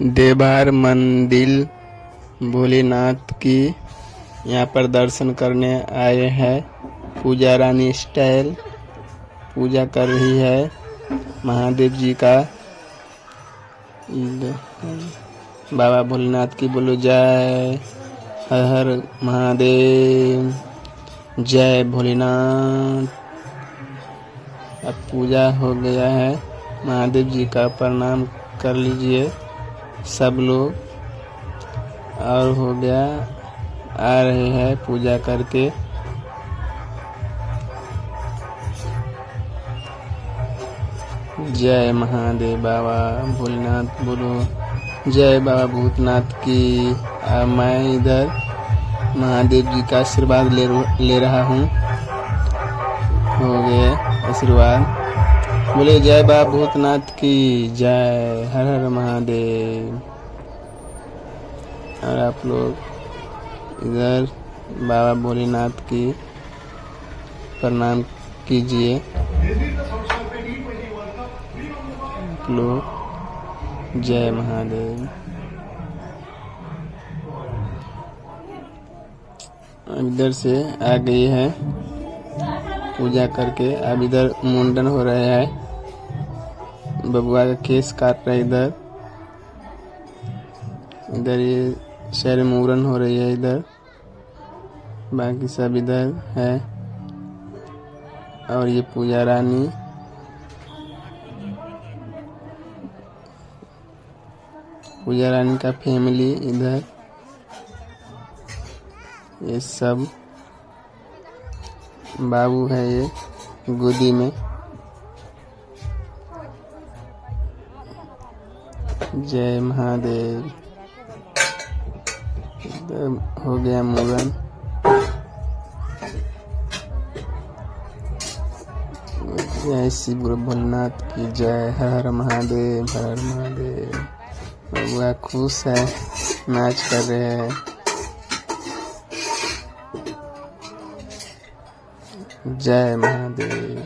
देवहर मंदिर भोलेनाथ की यहाँ पर दर्शन करने आए हैं। पूजा रानी स्टाइल पूजा कर रही है महादेव जी का। बाबा भोलेनाथ की बोलो जय। हर हर महादेव, जय भोलेनाथ। अब पूजा हो गया है, महादेव जी का प्रणाम कर लीजिए सब लोग। और हो गया, आ रहे हैं पूजा करके। जय महादेव बाबा भोलेनाथ बोलो जय। बाबा भूतनाथ की। मैं इधर महादेव जी का आशीर्वाद ले रहा हूँ। हो गए आशीर्वाद। बोले जय बाबा भूतनाथ की जय। हर हर महादेव। और आप लोग इधर बाबा भोलेनाथ की प्रणाम कीजिए। आप लोग जय महादेव। इधर से आ गई है पूजा करके। अब इधर मुंडन हो रहा है, बबुआ का केस काट रहा है। इधर ये शहर मुंडन हो रही है। इधर बाकी सब इधर है। और ये पूजा रानी का फैमिली इधर, ये सब बाबू है ये गोदी में। जय महादेव। हो गया मुंडन। जय श्री गुरु भोलेनाथ की जय। हर हर महादेव, हर हर महादेव। बबुआ खुश है, नाच कर रहे हैं। जय महादेव।